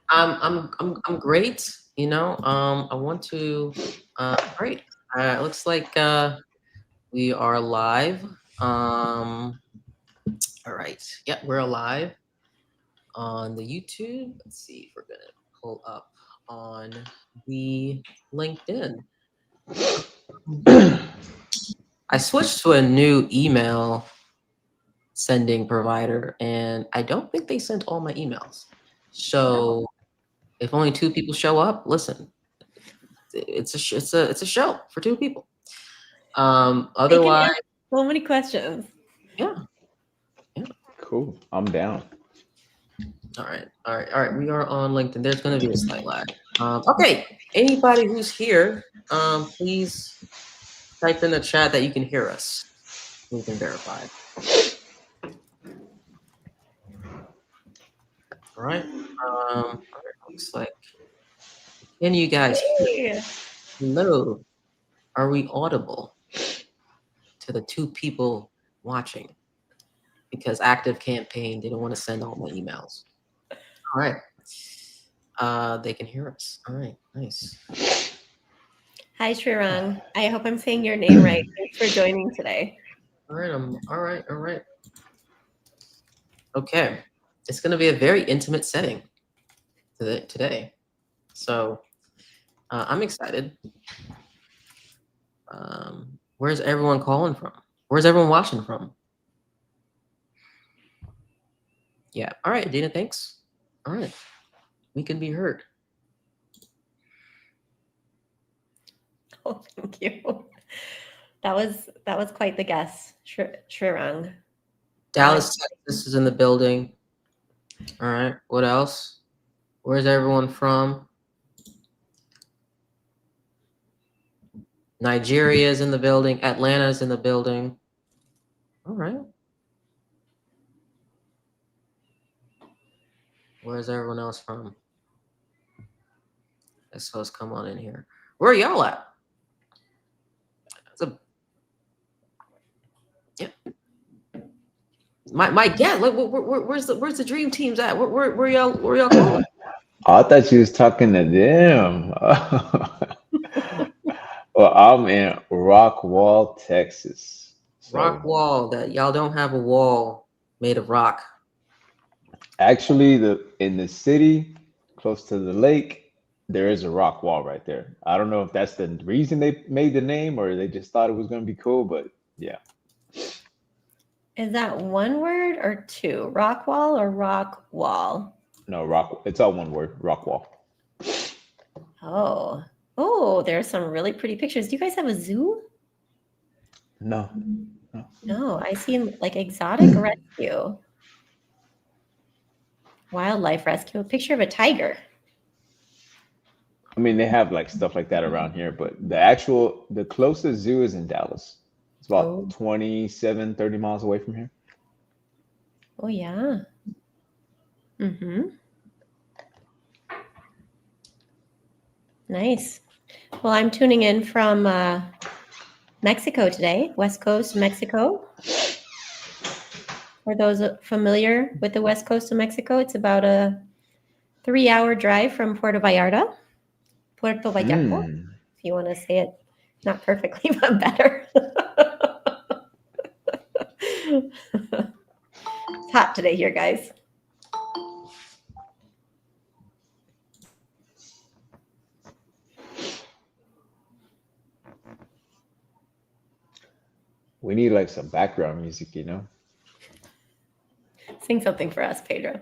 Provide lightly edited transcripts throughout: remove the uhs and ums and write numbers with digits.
I'm great. I want to. Great. Looks like we are live. All right. Yeah, we're live on the YouTube. Let's see if we're gonna pull up on the LinkedIn. I switched to a new email sending provider, and I don't think they sent all my emails. Oh, So if only two people show up, listen, it's a show for two people. they can Otherwise, answer so many questions. yeah, yeah. Cool. I'm down. All right. We are on LinkedIn. There's going to be a slight lag. Okay. Anybody who's here, please type in the chat that you can hear us. We can verify. All right. Looks like. Can you guys hear? Hey. Hello. Are we audible to the two people watching? Because active campaign didn't want to send all my emails. All right. They can hear us. All right. Nice. Hi, Shrirang. I hope I'm saying your name right. Thanks for joining today. All right. All right. All right. Okay. It's going to be a very intimate setting today. So I'm excited. Where's everyone calling from? Where's everyone watching from? Yeah. All right, Dina, thanks. All right. We can be heard. Oh, thank you. That was quite the guess, Shrirang. Dallas, Texas is in the building. All right. What else? Where's everyone from? Nigeria is in the building. Atlanta is in the building. All right. Where's everyone else from? Let's come on in here. Where are y'all at? Yeah. My guess. Like, where's the dream teams at? Where y'all calling? Oh, I thought you was talking to them. Well, I'm in Rockwall, Texas. Rock So wall. That y'all don't have a wall made of rock. actually, the in the city, close to the lake, there is a rock wall right there. I don't know if that's the reason they made the name or they just thought it was going to be cool, but yeah. Is that one word or two? Rock wall or rock wall? No, rock. It's all one word, rock wall. Oh. Oh, there's some really pretty pictures. Do you guys have a zoo? No, no. No, I see like exotic rescue, wildlife rescue, a picture of a tiger. I mean, they have like stuff like that around here, but the closest zoo is in Dallas. It's Oh, about 27, 30 miles away from here. oh yeah. Mm-hmm. Nice. Well, I'm tuning in from Mexico today, West Coast, Mexico. For those familiar with the West Coast of Mexico, it's about a 3-hour drive from Puerto Vallarta, Mm. if you want to say it not perfectly, but better. It's hot today here, guys. We need like some background music, you know? Sing something for us, Pedro.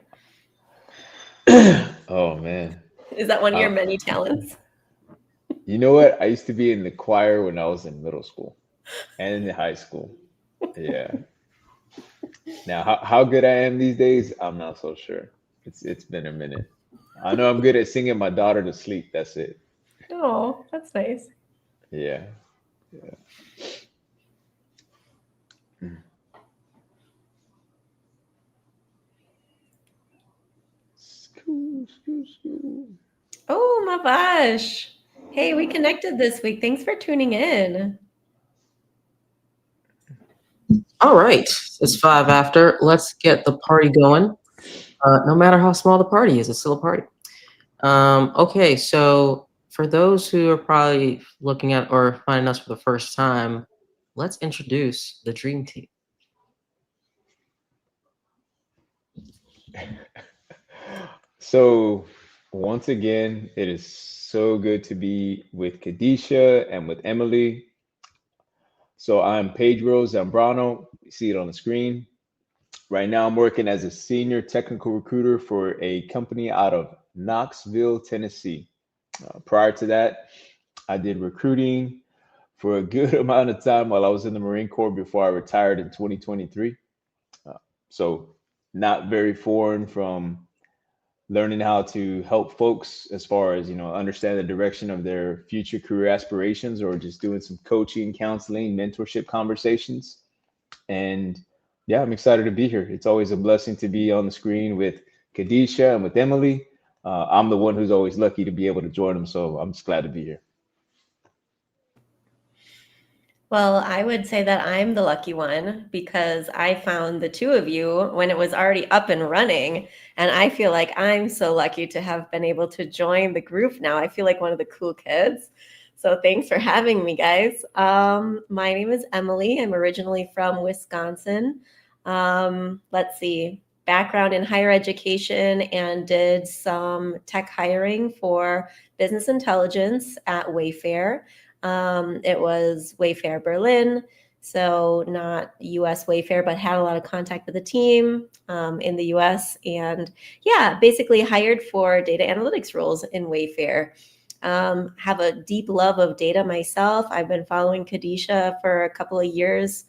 Oh man. Is that one of your Uh, many talents? you know what? I used to be in the choir when I was in middle school and in high school. Yeah. Now, how good I am these days, I'm not so sure. It's been a minute. I know I'm good at singing my daughter to sleep. That's it. Oh, that's nice. Yeah. Yeah. Mm. School, school, school. Oh, Mavash. Hey, we connected this week. Thanks for tuning in. All right. It's 5 after. Let's get the party going. No matter how small the party is, it's still a party. Okay, so for those who are probably looking at or finding us for the first time, let's introduce the dream team. So once again, it is so good to be with Kadisha and with Emily. So I'm Pedro Zambrano. You see it on the screen. Right now, I'm working as a senior technical recruiter for a company out of Knoxville, Tennessee. Prior to that, I did recruiting for a good amount of time while I was in the Marine Corps before I retired in 2023. Uh, so, not very foreign from learning how to help folks as far as understand the direction of their future career aspirations, or just doing some coaching, counseling, mentorship conversations. And yeah, I'm excited to be here. It's always a blessing to be on the screen with Kadisha and with Emily. I'm the one who's always lucky to be able to join them, so I'm just glad to be here. Well, I would say that I'm the lucky one because I found the two of you when it was already up and running. And I feel like I'm so lucky to have been able to join the group now. I feel like one of the cool kids. So thanks for having me, guys. My name is Emily. I'm originally from Wisconsin. Let's see, background in higher education and did some tech hiring for business intelligence at Wayfair. It was Wayfair Berlin, so not US Wayfair, but had a lot of contact with the team in the US. And yeah, basically hired for data analytics roles in Wayfair. Have a deep love of data myself. I've been following Kadisha for a couple of years,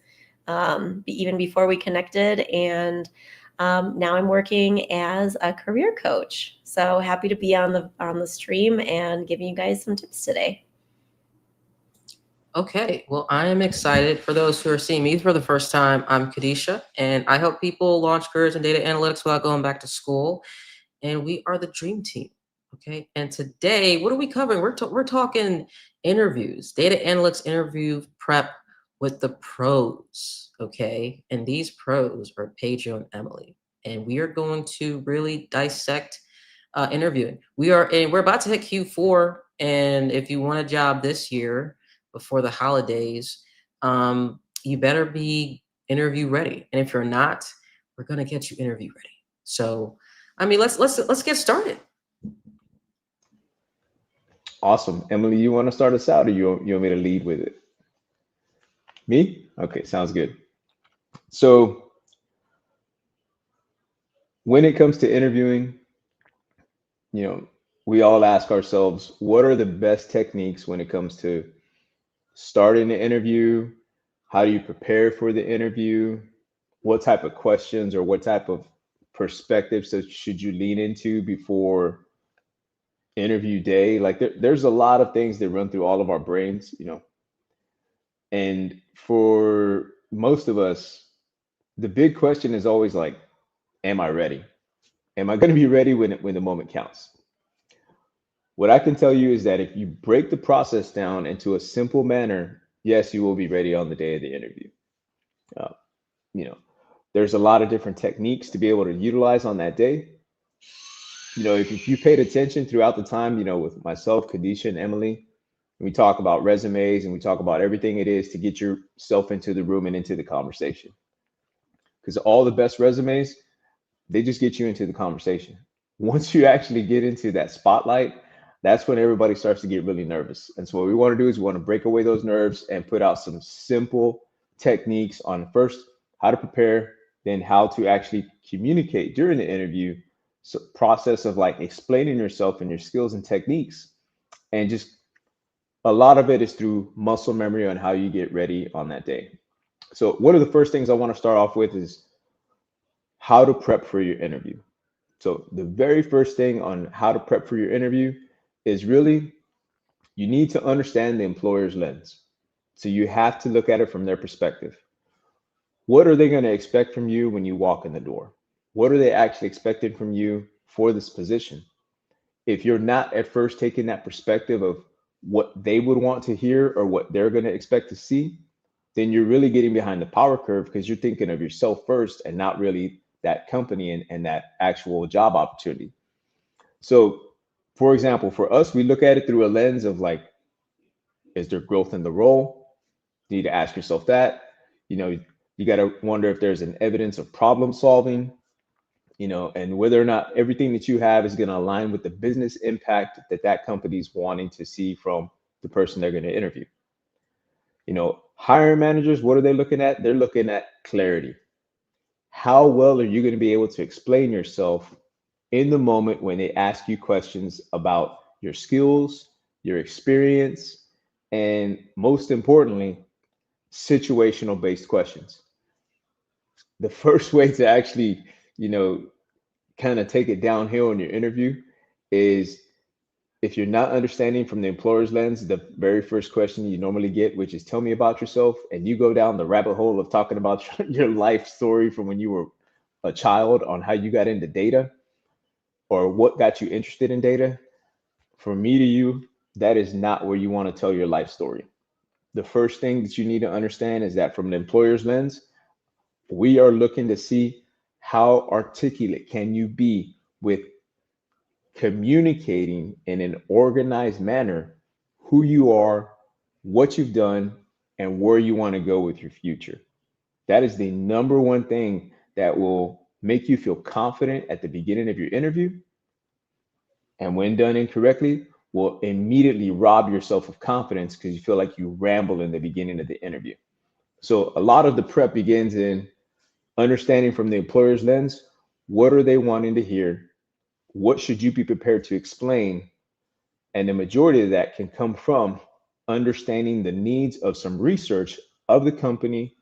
even before we connected. And now I'm working as a career coach. So happy to be on the stream and giving you guys some tips today. Okay, well, I am excited. For those who are seeing me for the first time, I'm Kadisha, and I help people launch careers in data analytics without going back to school. And we are the dream team. Okay, and today, what are we covering? We're talking interviews, data analytics interview prep with the pros. Okay, and these pros are Pedro and Emily, and we are going to really dissect interviewing. We're about to hit Q4, and if you want a job this year before the holidays, you better be interview ready. And if you're not, we're gonna get you interview ready. So, I mean, let's get started. Awesome. Emily, you want to start us out, or you want me to lead with it? Me? Okay, sounds good. So, when it comes to interviewing, you know, we all ask ourselves, what are the best techniques when it comes to starting the interview? How do you prepare for the interview? What type of questions or what type of perspectives that should you lean into before interview day? Like there's a lot of things that run through all of our brains, and for most of us, the big question is always like, am I ready? Am I going to be ready when the moment counts? What I can tell you is that if you break the process down into a simple manner, yes, you will be ready on the day of the interview. Uh, you know, there's a lot of different techniques to be able to utilize on that day. If you paid attention throughout the time, with myself, Kadisha, and Emily, we talk about resumes and we talk about everything it is to get yourself into the room and into the conversation. Because all the best resumes, they just get you into the conversation. Once you actually get into that spotlight, that's when everybody starts to get really nervous. And so what we want to do is we want to break away those nerves and put out some simple techniques on first how to prepare, then how to actually communicate during the interview. So process of like explaining yourself and your skills and techniques. And just a lot of it is through muscle memory on how you get ready on that day. So one of the first things I want to start off with is how to prep for your interview. So the very first thing on how to prep for your interview is really you need to understand the employer's lens. So you have to look at it from their perspective. What are they going to expect from you when you walk in the door? What are they actually expecting from you for this position? If you're not at first taking that perspective of what they would want to hear or what they're going to expect to see, then you're really getting behind the power curve because you're thinking of yourself first and not really that company and that actual job opportunity. So For example, for us, we look at it through a lens of like, is there growth in the role? You need to ask yourself that. You know, you got to wonder if there's an evidence of problem solving, and whether or not everything that you have is going to align with the business impact that that company's wanting to see from the person they're going to interview. Hiring managers, what are they looking at? They're looking at clarity. How well are you going to be able to explain yourself in the moment when they ask you questions about your skills, your experience, and most importantly, situational based questions? The first way to actually, kind of take it downhill in your interview is, if you're not understanding from the employer's lens, the very first question you normally get, which is tell me about yourself, and you go down the rabbit hole of talking about your life story from when you were a child on how you got into data or what got you interested in data. From me to you, that is not where you want to tell your life story. The first thing that you need to understand is that from the employer's lens, we are looking to see how articulate can you be with communicating in an organized manner who you are, what you've done, and where you want to go with your future. That is the number one thing that will make you feel confident at the beginning of your interview. And when done incorrectly, will immediately rob yourself of confidence because you feel like you ramble in the beginning of the interview. So a lot of the prep begins in understanding from the employer's lens, what are they wanting to hear? What should you be prepared to explain? And the majority of that can come from understanding the needs of some research of the company,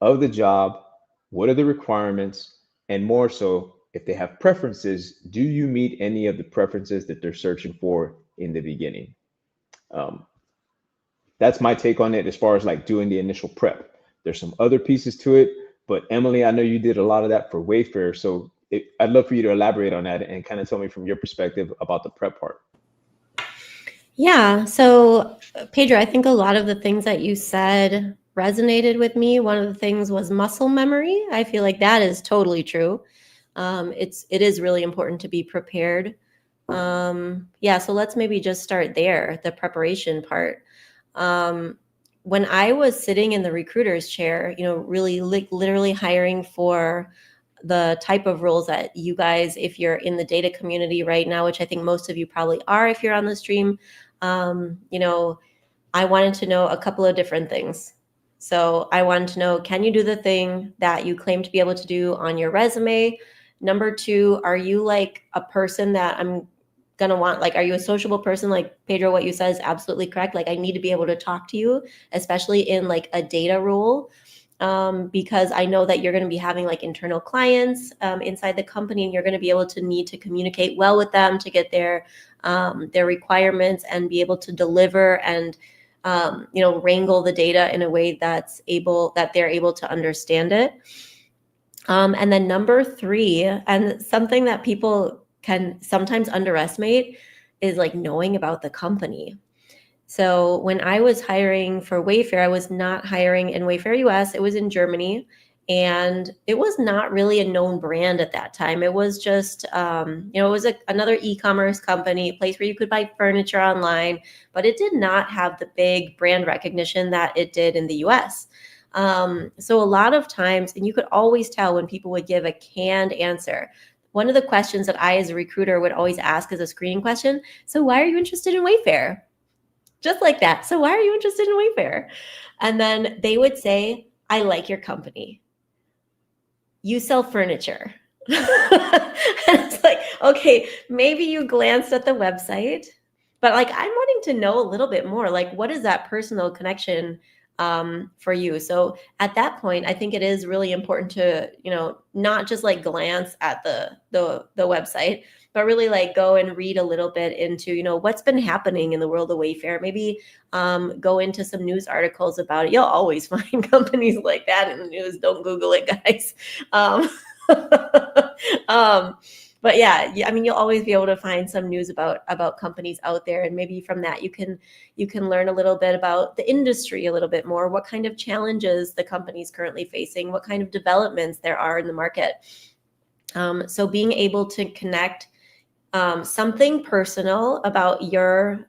of the job, what are the requirements, and more so, if they have preferences, do you meet any of the preferences that they're searching for in the beginning? That's my take on it as far as like doing the initial prep. There's some other pieces to it, but Emily, I know you did a lot of that for Wayfair, so I'd love for you to elaborate on that and kind of tell me from your perspective about the prep part. Yeah. So, Pedro, I think a lot of the things that you said resonated with me. One of the things was muscle memory. I feel like that is totally true. It is really important to be prepared. Yeah. So let's maybe just start there, the preparation part. When I was sitting in the recruiter's chair, really literally hiring for the type of roles that you guys, if you're in the data community right now, which I think most of you probably are if you're on the stream, I wanted to know a couple of different things. So I wanted to know, can you do the thing that you claim to be able to do on your resume? Number two, are you like a person that I'm gonna want, like, are you a sociable person? Like Pedro, what you said is absolutely correct. Like I need to be able to talk to you, especially in like a data role. Because I know that you're going to be having like internal clients inside the company, and you're going to be able to need to communicate well with them to get their requirements and be able to deliver and wrangle the data in a way that they're able to understand it. And then number three, and something that people can sometimes underestimate, is like knowing about the company. So when I was hiring for Wayfair, I was not hiring in Wayfair US. It was in Germany. And it was not really a known brand at that time. It was just, it was another e-commerce company, a place where you could buy furniture online, but it did not have the big brand recognition that it did in the US. So a lot of times, and you could always tell when people would give a canned answer. One of the questions that I, as a recruiter, would always ask as a screening question, so why are you interested in Wayfair? Just like that. So why are you interested in Wayfair? And then they would say, I like your company. You sell furniture. And it's like, okay, maybe you glanced at the website, but like, I'm wanting to know a little bit more. Like, what is that personal connection for you? So at that point, I think it is really important to, not just like glance at the website, but really like go and read a little bit into, what's been happening in the world of Wayfair. Maybe go into some news articles about it. You'll always find companies like that in the news. Don't Google it, guys. But yeah, I mean, you'll always be able to find some news about companies out there, and maybe from that you can learn a little bit about the industry a little bit more, what kind of challenges the company's currently facing, what kind of developments there are in the market. So being able to connect something personal about your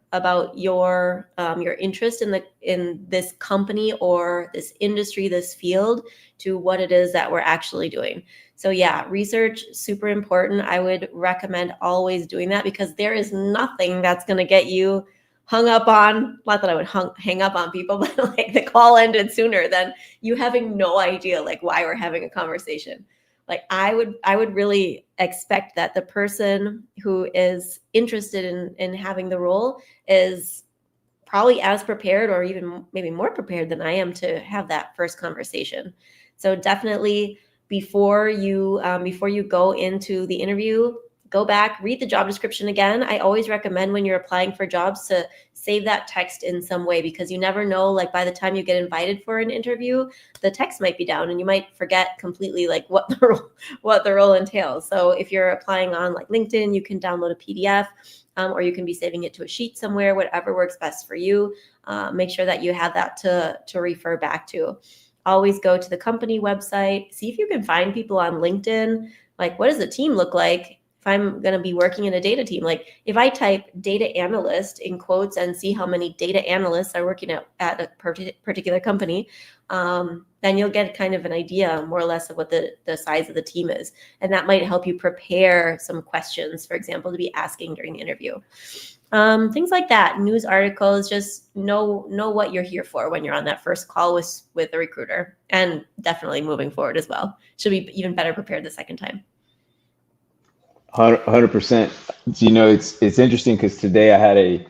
interest in this company or this industry, this field, to what it is that we're actually doing. So yeah, research, super important. I would recommend always doing that, because there is nothing that's going to get you hung up on, not that I would hang up on people, but like the call ended sooner than you having no idea like why we're having a conversation. Like I would really expect that the person who is interested in having the role is probably as prepared, or even maybe more prepared than I am, to have that first conversation. So definitely before you go into the interview, go back, read the job description again. I always recommend when you're applying for jobs to save that text in some way, because you never know, like by the time you get invited for an interview, the text might be down and you might forget completely like what the role entails. So if you're applying on like LinkedIn, you can download a PDF, or you can be saving it to a sheet somewhere, whatever works best for you. Make sure that you have that to refer back to. Always go to the company website, see if you can find people on LinkedIn. Like, what does the team look like? If I'm going to be working in a data team, like if I type data analyst in quotes and see how many data analysts are working at a particular company, then you'll get kind of an idea more or less of what the size of the team is. And that might help you prepare some questions, for example, to be asking during the interview. Things like that, news articles, just know what you're here for when you're on that first call with a recruiter, and definitely moving forward as well. Should be even better prepared the second time. 100%. You know, it's interesting because today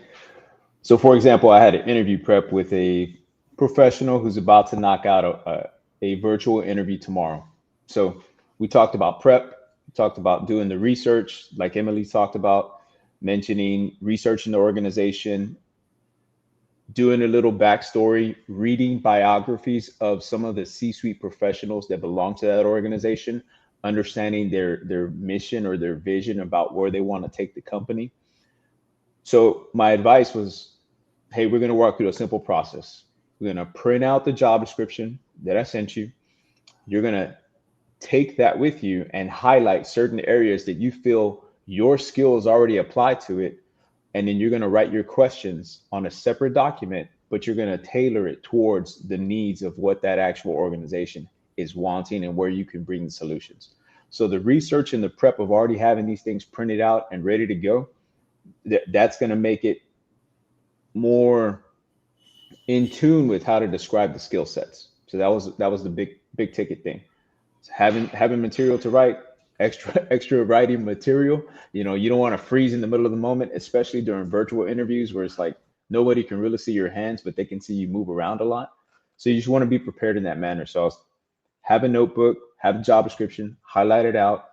so for example, I had an interview prep with a professional who's about to knock out a virtual interview tomorrow. So we talked about prep, talked about doing the research, like Emily talked about, mentioning researching the organization, doing a little backstory, reading biographies of some of the C-suite professionals that belong to that organization, understanding their mission or their vision about where they want to take the company. So my advice was, hey, we're going to walk through a simple process. We're going to print out the job description that I sent you. You're going to take that with you and highlight certain areas that you feel your skills already apply to it. And then you're going to write your questions on a separate document, but you're going to tailor it towards the needs of what that actual organization is wanting and where you can bring the solutions. So the research and the prep of already having these things printed out and ready to go, that's going to make it more in tune with how to describe the skill sets. So that was the big ticket thing. Having material to write, extra writing material. You know, you don't want to freeze in the middle of the moment, especially during virtual interviews where it's like nobody can really see your hands, but they can see you move around a lot. So you just want to be prepared in that manner. So have a notebook, have a job description, highlight it out,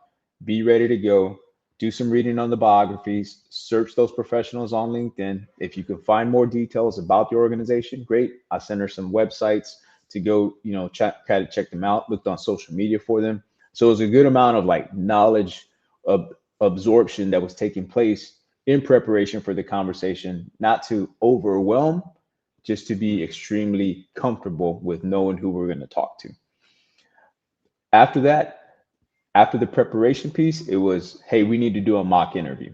be ready to go, do some reading on the biographies, search those professionals on LinkedIn. If you can find more details about the organization, great. I sent her some websites to go, you know, check them out, looked on social media for them. So it was a good amount of like knowledge of absorption that was taking place in preparation for the conversation, not to overwhelm, just to be extremely comfortable with knowing who we're going to talk to. After that, after the preparation piece, it was, hey, we need to do a mock interview.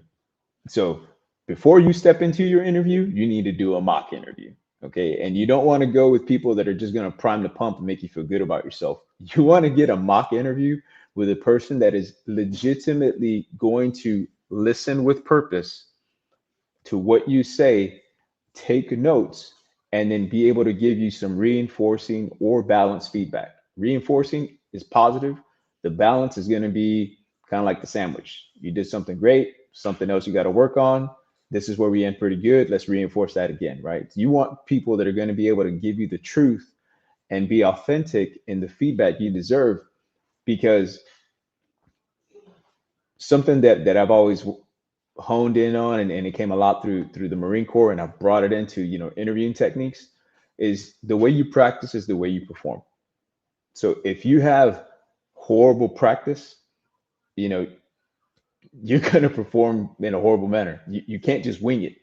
So before you step into your interview, you need to do a mock interview. Okay. And you don't want to go with people that are just going to prime the pump and make you feel good about yourself. You want to get a mock interview with a person that is legitimately going to listen with purpose to what you say, take notes, and then be able to give you some reinforcing or balanced feedback. Reinforcing is positive. The balance is going to be kind of like the sandwich. You did something great, something else you got to work on. This is where we end pretty good. Let's reinforce that again, right? You want people that are going to be able to give you the truth and be authentic in the feedback you deserve, because something that I've always honed in on, and it came a lot through the Marine Corps, and I've brought it into, you know, interviewing techniques, is the way you practice is the way you perform. So if you have horrible practice, you know, you're going to perform in a horrible manner. You can't just wing it.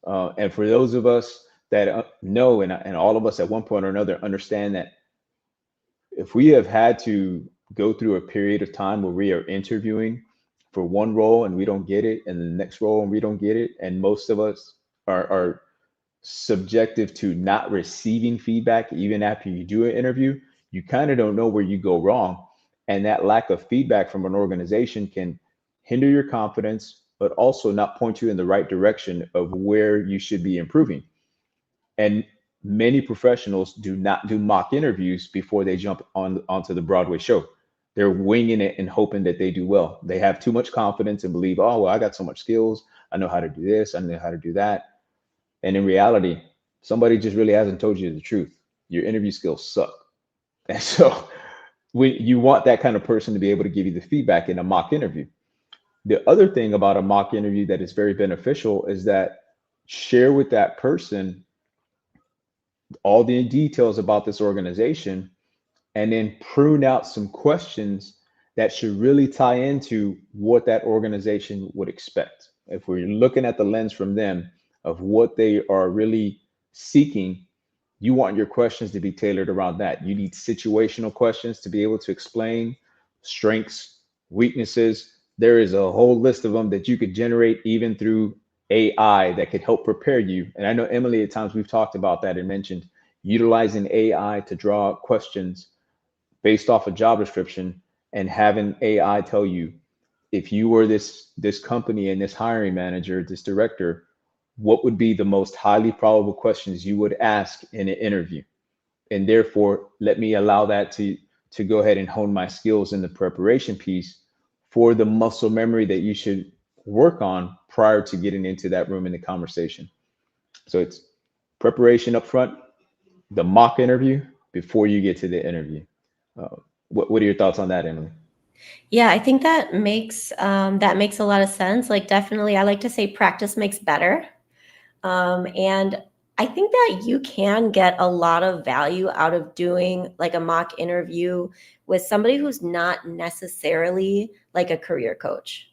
And for those of us that know, and all of us at one point or another understand that if we have had to go through a period of time where we are interviewing for one role and we don't get it, and the next role and we don't get it. And most of us are subjective to not receiving feedback even after you do an interview. You kind of don't know where you go wrong. And that lack of feedback from an organization can hinder your confidence, but also not point you in the right direction of where you should be improving. And many professionals do not do mock interviews before they jump onto the Broadway show. They're winging it and hoping that they do well. They have too much confidence and believe, oh, well, I got so much skills. I know how to do this. I know how to do that. And in reality, somebody just really hasn't told you the truth. Your interview skills suck. And so when you want that kind of person to be able to give you the feedback in a mock interview. The other thing about a mock interview that is very beneficial is that share with that person all the details about this organization, and then prune out some questions that should really tie into what that organization would expect. If we're looking at the lens from them of what they are really seeking, you want your questions to be tailored around that. You need situational questions to be able to explain strengths, weaknesses. There is a whole list of them that you could generate even through AI that could help prepare you. And I know, Emily, at times we've talked about that and mentioned utilizing AI to draw questions based off a job description and having AI tell you, if you were this company and this hiring manager, this director, what would be the most highly probable questions you would ask in an interview? And therefore, let me allow that to go ahead and hone my skills in the preparation piece for the muscle memory that you should work on prior to getting into that room in the conversation. So it's preparation up front, the mock interview before you get to the interview. What are your thoughts on that, Emily? Yeah, I think that makes a lot of sense. Like, definitely, I like to say practice makes better. And I think that you can get a lot of value out of doing like a mock interview with somebody who's not necessarily like a career coach.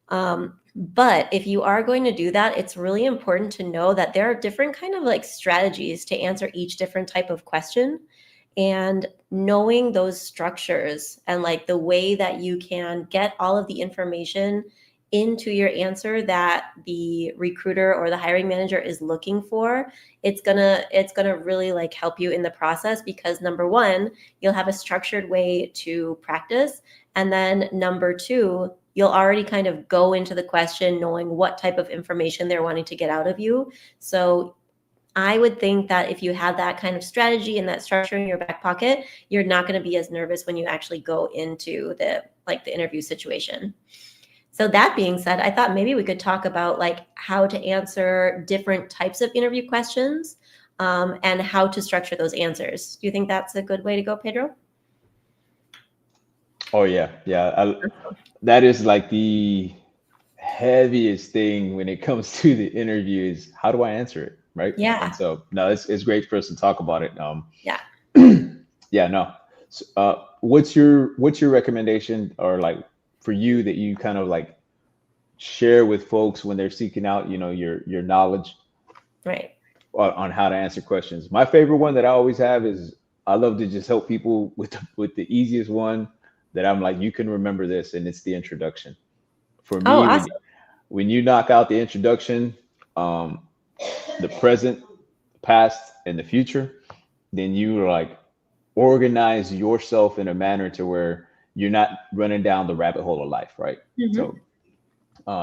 But if you are going to do that, it's really important to know that there are different kind of like strategies to answer each different type of question. And knowing those structures and like the way that you can get all of the information into your answer that the recruiter or the hiring manager is looking for, it's gonna really like help you in the process, because number one, you'll have a structured way to practice, and then number two, you'll already kind of go into the question knowing what type of information they're wanting to get out of you. So I would think that if you have that kind of strategy and that structure in your back pocket, you're not going to be as nervous when you actually go into the interview situation. So that being said, I thought maybe we could talk about like how to answer different types of interview questions, and how to structure those answers. Do you think that's a good way to go, Pedro? Oh yeah, yeah. That is like the heaviest thing when it comes to the interview is how do I answer it, right? Yeah. And so no, it's great for us to talk about it. Yeah. Yeah, no. So, what's your recommendation, or like for you, that you kind of like share with folks when they're seeking out, your knowledge Right. on how to answer questions? My favorite one that I always have is, I love to just help people with the easiest one that I'm like, you can remember this, and it's the introduction. For Oh, me, awesome. when you knock out the introduction, um, the present, past, and the future, then you like organize yourself in a manner to where you're not running down the rabbit hole of life, right? Mm-hmm. So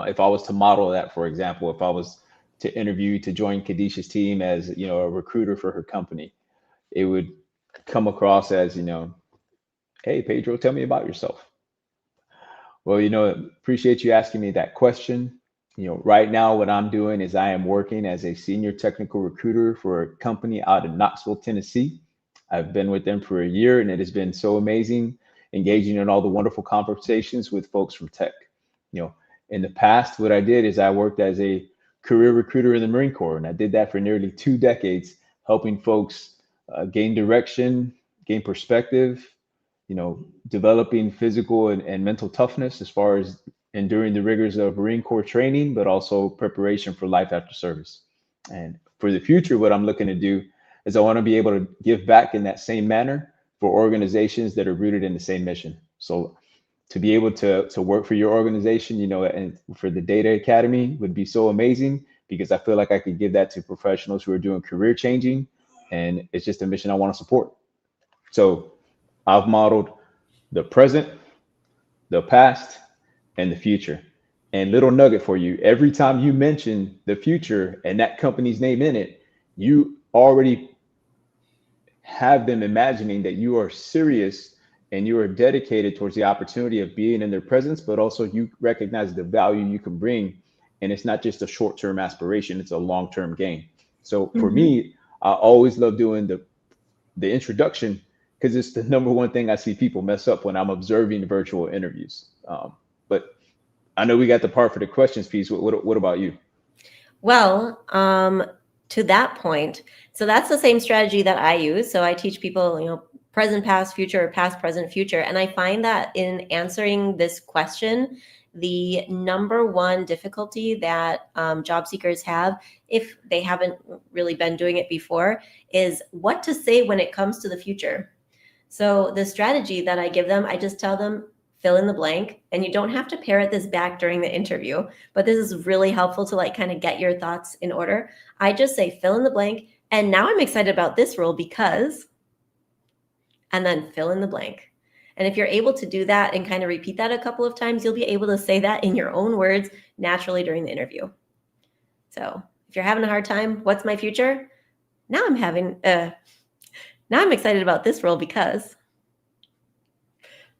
if I was to model that, for example, if I was to interview to join Kadisha's team as, a recruiter for her company, it would come across as, hey, Pedro, tell me about yourself. Well, appreciate you asking me that question. Right now, what I'm doing is I am working as a senior technical recruiter for a company out in Knoxville, Tennessee. I've been with them for a year, and it has been so amazing engaging in all the wonderful conversations with folks from tech. In the past, what I did is I worked as a career recruiter in the Marine Corps, and I did that for nearly 2 decades, helping folks gain direction, gain perspective, developing physical and mental toughness as far as enduring the rigors of Marine Corps training, but also preparation for life after service. And for the future, what I'm looking to do is I want to be able to give back in that same manner for organizations that are rooted in the same mission. So to be able to work for your organization, and for the Data Academy would be so amazing, because I feel like I could give that to professionals who are doing career changing, and it's just a mission I want to support. So I've modeled the present, the past, and the future. And little nugget for you, every time you mention the future and that company's name in it, you already have them imagining that you are serious and you are dedicated towards the opportunity of being in their presence, but also you recognize the value you can bring. And it's not just a short-term aspiration, it's a long-term gain. So for Mhm. me, I always love doing the introduction, because it's the number one thing I see people mess up when I'm observing virtual interviews. But I know we got the part for the questions piece. What about you? Well, to that point, so that's the same strategy that I use. So I teach people, present, past, future, past, present, future. And I find that in answering this question, the number one difficulty that job seekers have, if they haven't really been doing it before, is what to say when it comes to the future. So the strategy that I give them, I just tell them, fill in the blank, and you don't have to parrot this back during the interview, but this is really helpful to like kind of get your thoughts in order. I just say fill in the blank, and now I'm excited about this role because, and then fill in the blank. And if you're able to do that and kind of repeat that a couple of times, you'll be able to say that in your own words naturally during the interview. So if you're having a hard time, what's my future? Now I'm excited about this role because,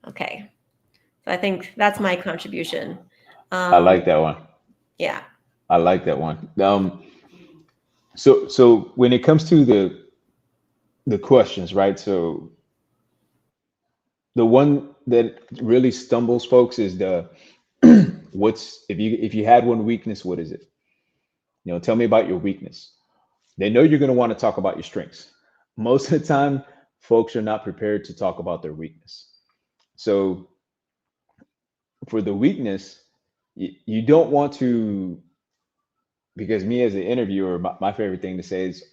okay. So I think that's my contribution. I like that one. Yeah. I like that one. So when it comes to the questions, right? So the one that really stumbles folks is the what's if you had one weakness, what is it? Tell me about your weakness. They know you're going to want to talk about your strengths. Most of the time, folks are not prepared to talk about their weakness. So for the weakness, you don't want to, because me as an interviewer, my favorite thing to say is,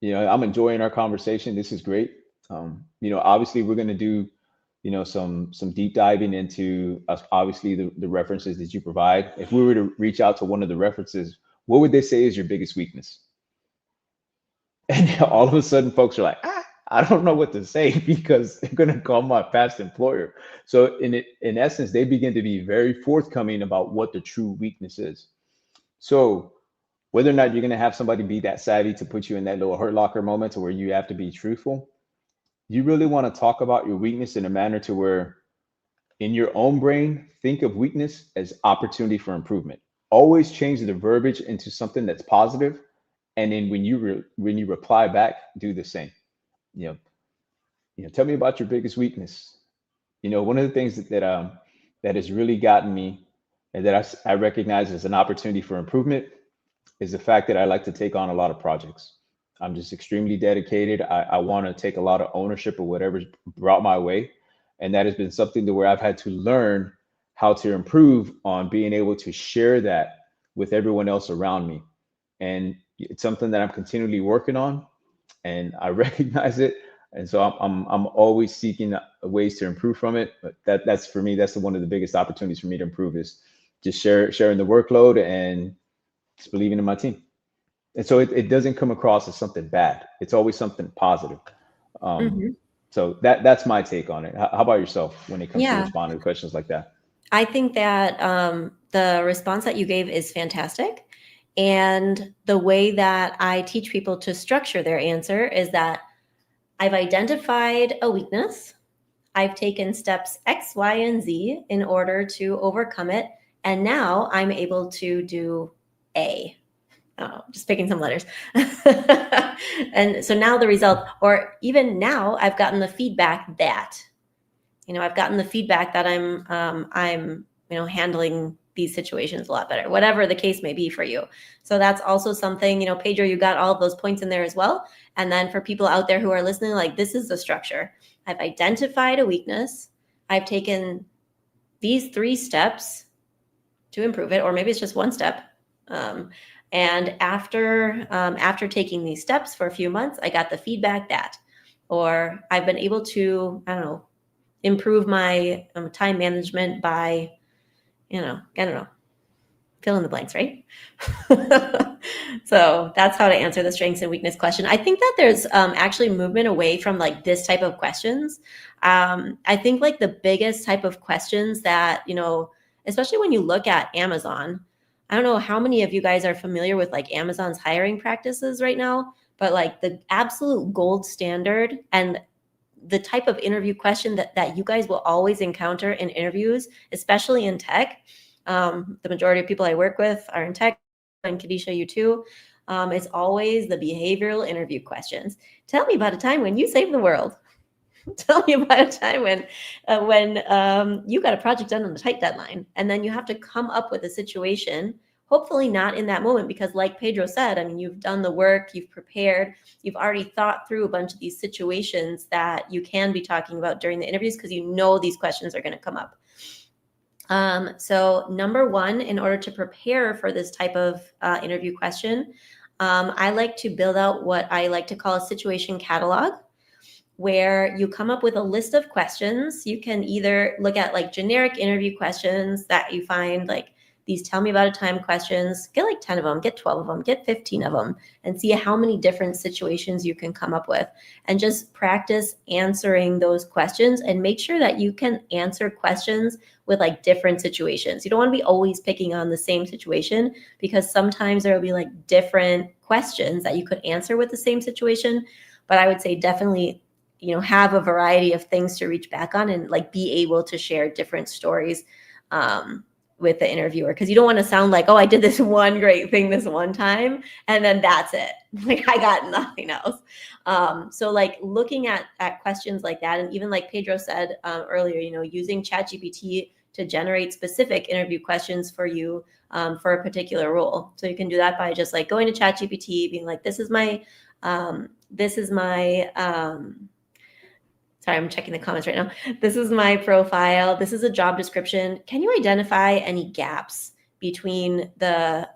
I'm enjoying our conversation. This is great. Obviously we're going to do, some deep diving into obviously the references that you provide. If we were to reach out to one of the references, what would they say is your biggest weakness? And all of a sudden folks are like, I don't know what to say, because they're going to call my past employer. So in essence, they begin to be very forthcoming about what the true weakness is. So whether or not you're going to have somebody be that savvy to put you in that little hurt locker moment to where you have to be truthful, you really want to talk about your weakness in a manner to where in your own brain, think of weakness as opportunity for improvement. Always change the verbiage into something that's positive, and then when you reply back, do the same. You know, tell me about your biggest weakness. One of the things that has really gotten me, and that I recognize as an opportunity for improvement, is the fact that I like to take on a lot of projects. I'm just extremely dedicated. I want to take a lot of ownership of whatever's brought my way. And that has been something to where I've had to learn how to improve on being able to share that with everyone else around me. And it's something that I'm continually working on, and I recognize it. And so I'm always seeking ways to improve from it. But that's for me, that's one of the biggest opportunities for me to improve, is just sharing the workload and just believing in my team. And so it doesn't come across as something bad. It's always something positive. Um, Mhm. so that's my take on it. How about yourself when it comes to Yeah. responding to questions like that? I think that the response that you gave is fantastic. And the way that I teach people to structure their answer is that I've identified a weakness. I've taken steps X, Y, and Z in order to overcome it. And now I'm able to do A. Oh, just picking some letters. And so now the result, or even now, I've gotten the feedback that, I've gotten the feedback that I'm handling these situations a lot better, whatever the case may be for you. So that's also something, Pedro, you got all of those points in there as well. And then for people out there who are listening, like, this is the structure. I've identified a weakness. I've taken these 3 steps to improve it, or maybe it's just 1 step. And after taking these steps for a few months, I got the feedback that, or I've been able to, I don't know, improve my time management by, I don't know, fill in the blanks, right? So that's how to answer the strengths and weakness question. I think that there's actually movement away from like this type of questions. I think like the biggest type of questions that, especially when you look at Amazon, I don't know how many of you guys are familiar with like Amazon's hiring practices right now, but like the absolute gold standard and the type of interview question that you guys will always encounter in interviews, especially in tech. The majority of people I work with are in tech, and Kadisha, you too. It's always the behavioral interview questions. Tell me about a time when you saved the world. Tell me about a time when you got a project done on a tight deadline, and then you have to come up with a situation. Hopefully not in that moment, because like Pedro said, I mean, you've done the work, you've prepared, you've already thought through a bunch of these situations that you can be talking about during the interviews because you know these questions are going to come up. So number one, in order to prepare for this type of interview question, I like to build out what I like to call a situation catalog, where you come up with a list of questions. You can either look at like generic interview questions that you find, like these tell me about a time questions, get like 10 of them, get 12 of them, get 15 of them, and see how many different situations you can come up with. And just practice answering those questions and make sure that you can answer questions with like different situations. You don't want to be always picking on the same situation, because sometimes there will be like different questions that you could answer with the same situation. But I would say definitely, have a variety of things to reach back on and like be able to share different stories with the interviewer, because you don't want to sound like, oh, I did this one great thing this one time and then that's it. Like I got nothing else. So like looking at questions like that, and even like Pedro said earlier, using ChatGPT to generate specific interview questions for you for a particular role. So you can do that by just like going to ChatGPT, being like, this is my sorry, I'm checking the comments right now. This is my profile. This is a job description. Can you identify any gaps between the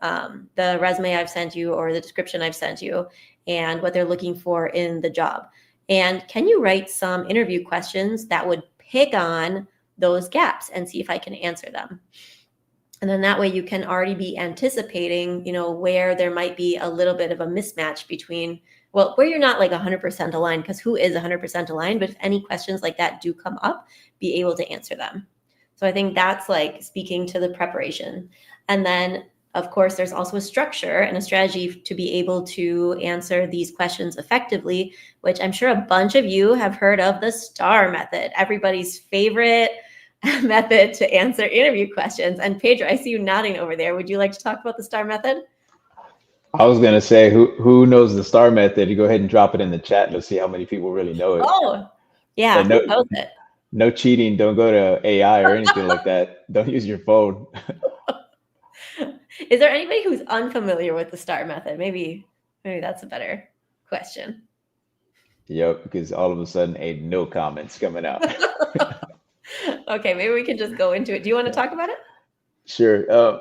resume I've sent you or the description I've sent you and what they're looking for in the job? And can you write some interview questions that would pick on those gaps and see if I can answer them? And then that way you can already be anticipating, where there might be a little bit of a mismatch between, well, where you're not like 100% aligned, because who is 100% aligned? But if any questions like that do come up, be able to answer them. So I think that's like speaking to the preparation. And then, of course, there's also a structure and a strategy to be able to answer these questions effectively, which I'm sure a bunch of you have heard of, the STAR method, everybody's favorite method to answer interview questions. And Pedro, I see you nodding over there. Would you like to talk about the STAR method? I was gonna say, who knows the STAR method? You go ahead and drop it in the chat. Let's see how many people really know it. Oh, yeah. And Who knows it? no cheating. Don't go to AI or anything like that. Don't use your phone. Is there anybody who's unfamiliar with the STAR method? Maybe that's a better question. Yep, because all of a sudden, ain't no comments coming out. Okay, maybe we can just go into it. Do you want to talk about it? Sure.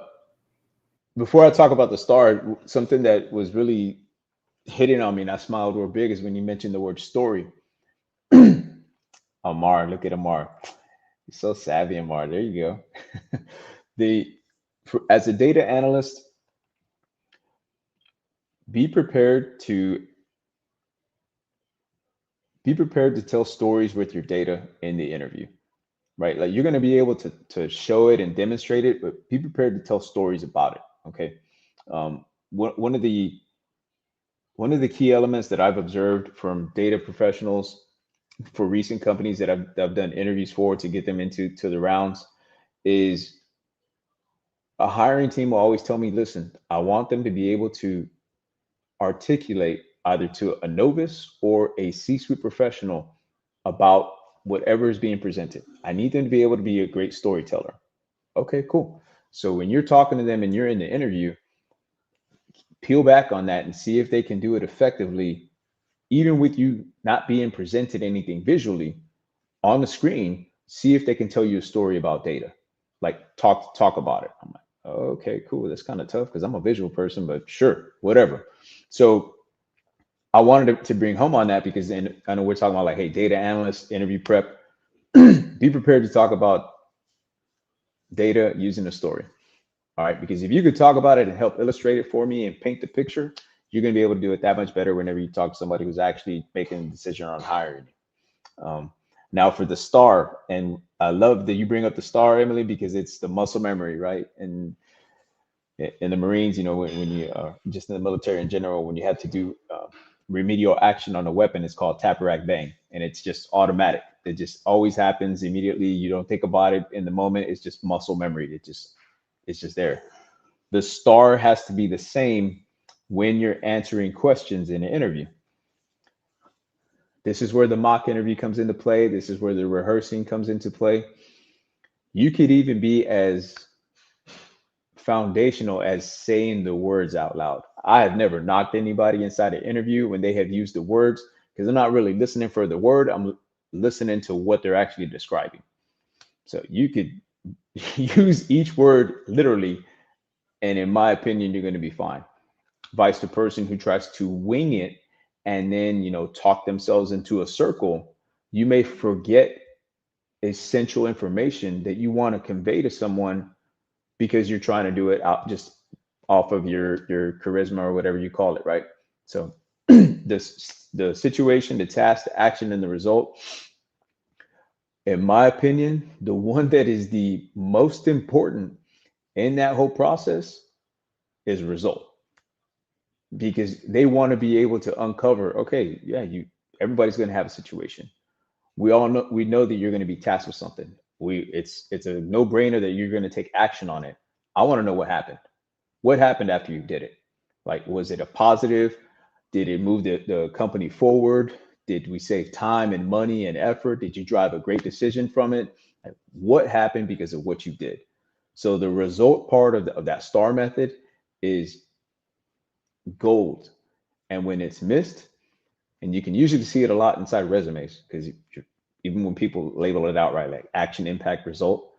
Before I talk about the STAR, something that was really hitting on me and I smiled real big is when you mentioned the word story. Amar, look at Amar. He's so savvy, Amar. There you go. As a data analyst, be prepared to tell stories with your data in the interview, right? Like you're going to be able to show it and demonstrate it, but be prepared to tell stories about it. Okay. One of the key elements that I've observed from data professionals for recent companies that I've done interviews for to get them into the rounds is a hiring team will always tell me, listen, I want them to be able to articulate either to a novice or a C-suite professional about whatever is being presented. I need them to be able to be a great storyteller. Okay, cool. So when you're talking to them and you're in the interview, peel back on that and see if they can do it effectively, even with you not being presented anything visually on the screen. See if they can tell you a story about data, like talk about it. I'm like, okay, cool. That's kind of tough because I'm a visual person, but sure, whatever. So I wanted to bring home on that because then I know we're talking about like, hey, data analyst, interview prep. be prepared to talk about data using a story. All right, because if you could talk about it and help illustrate it for me and paint the picture, you're going to be able to do it that much better whenever you talk to somebody who's actually making a decision on hiring. Um, Now for the star, and I love that you bring up the star, Emily, because it's the muscle memory, right? And in the Marines, when you are just in the military in general, when you have to do remedial action on a weapon, it's called tap, rack, bang, and it's just automatic. It just always happens immediately. You don't think about it in the moment. It's just muscle memory. It's just there. The star has to be the same when you're answering questions in an interview. This is where the mock interview comes into play. This is where the rehearsing comes into play. You could even be as foundational as saying the words out loud. I have never knocked anybody inside an interview when they have used the words, because I'm not really listening for the word. I'm listening to what they're actually describing. So you could use each word literally, and in my opinion, you're going to be fine. Vice the person who tries to wing it and then, talk themselves into a circle, you may forget essential information that you want to convey to someone because you're trying to do it out just off of your charisma or whatever you call it, right? So the situation, the task, the action, and the result, in my opinion, the one that is the most important in that whole process is result, because they want to be able to uncover, okay, yeah, everybody's going to have a situation. We know that you're going to be tasked with something. It's a no-brainer that you're going to take action on it. I want to know what happened. What happened after you did it? Like, was it a positive? Did it move the company forward? Did we save time and money and effort? Did you drive a great decision from it? Like, what happened because of what you did? So the result part of that STAR method is gold. And when it's missed, and you can usually see it a lot inside resumes, because even when people label it outright, like action, impact, result,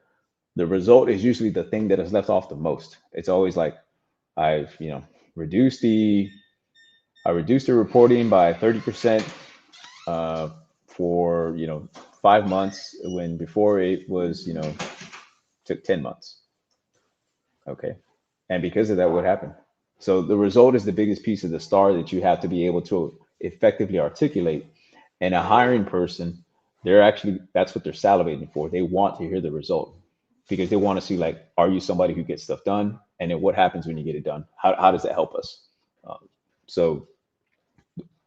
the result is usually the thing that is left off the most. It's always like, I've reduced the reporting by 30% for 5 months, when before it was took 10 months. Okay, and because of that, what happened? So the result is the biggest piece of the STAR that you have to be able to effectively articulate. And a hiring person, that's what they're salivating for. They want to hear the result, because they want to see, like, are you somebody who gets stuff done? And then what happens when you get it done? How does that help us? So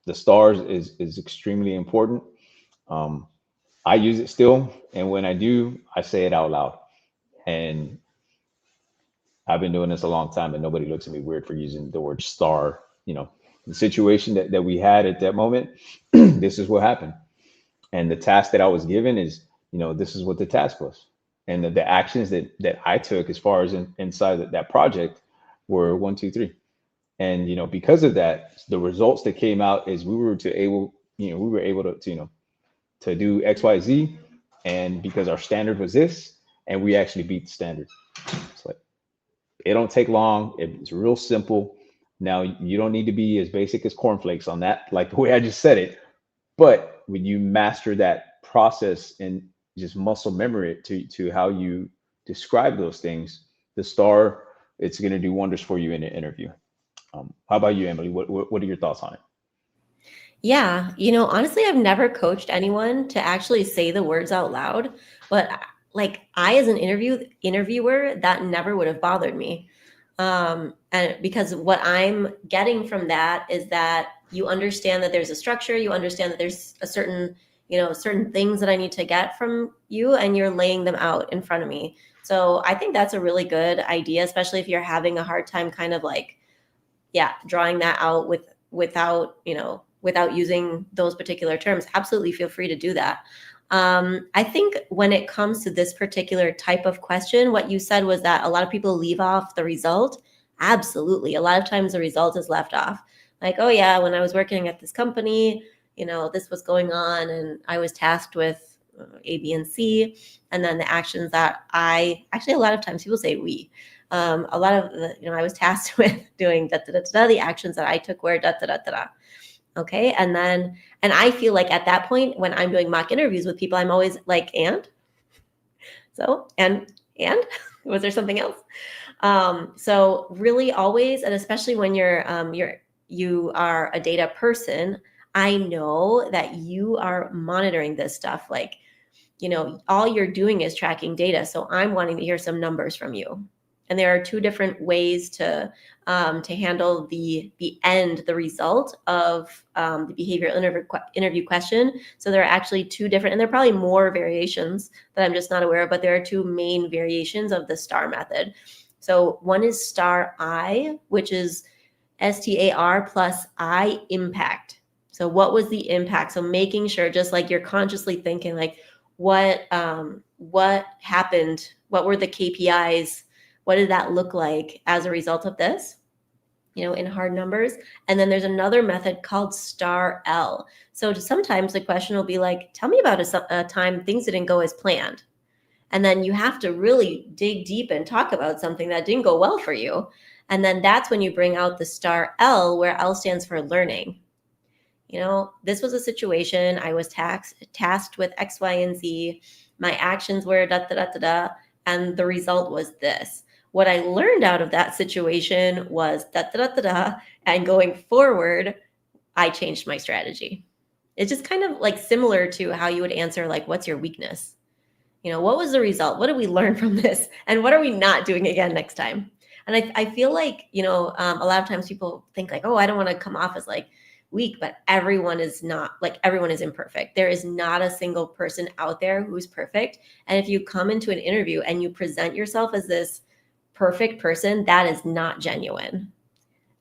the STARS is extremely important. I use it still, and when I do, I say it out loud. And I've been doing this a long time, and nobody looks at me weird for using the word STAR. The situation that we had at that moment, this is what happened. And the task that I was given is, this is what the task was. And the actions that I took as far as inside that project were 1, 2, 3. And, because of that, the results that came out is we were able to do X, Y, Z. And because our standard was this, and we actually beat the standard. It's like, it don't take long. It's real simple. Now, you don't need to be as basic as cornflakes on that, like the way I just said it. But when you master that process and just muscle memory it to how you describe those things, the STAR, it's going to do wonders for you in an interview. How about you, Emily? What are your thoughts on it? Yeah, honestly, I've never coached anyone to actually say the words out loud, but like I, as an interviewer, that never would have bothered me. And because what I'm getting from that is that you understand that there's a structure, you understand that there's a certain things that I need to get from you, and you're laying them out in front of me. So I think that's a really good idea, especially if you're having a hard time kind of like, drawing that out without using those particular terms. Absolutely feel free to do that. I think when it comes to this particular type of question, what you said was that a lot of people leave off the result. Absolutely. A lot of times the result is left off. Like, oh yeah, when I was working at this company, this was going on, and I was tasked with A, B, and C. And then the actions that a lot of times people say we. A lot of I was tasked with doing da, da, da, da, the actions that I took were da, da, da, da, da. Okay. And I feel like at that point, when I'm doing mock interviews with people, I'm always like, and So, and was there something else? So really always, and especially when you are a data person, I know that you are monitoring this stuff. Like, all you're doing is tracking data. So I'm wanting to hear some numbers from you. And there are two different ways to handle the result of the behavioral interview question. So there are actually two different, and there are probably more variations that I'm just not aware of, but there are two main variations of the STAR method. So one is STAR I, which is STAR plus I impact. So what was the impact? So making sure, just like you're consciously thinking, like what happened, what were the KPIs, what did that look like as a result of this, in hard numbers. And then there's another method called STAR L. So sometimes the question will be like, tell me about a time things didn't go as planned. And then you have to really dig deep and talk about something that didn't go well for you. And then that's when you bring out the STAR L, where L stands for learning. This was a situation I was tasked with X, Y, and Z. My actions were da da da da da, and the result was this. What I learned out of that situation was da da da da da, and going forward, I changed my strategy. It's just kind of like similar to how you would answer, like, what's your weakness? What was the result? What did we learn from this? And what are we not doing again next time? And I feel like, a lot of times people think like, oh, I don't want to come off as like weak, but everyone is imperfect. There is not a single person out there who's perfect. And if you come into an interview and you present yourself as this perfect person, that is not genuine.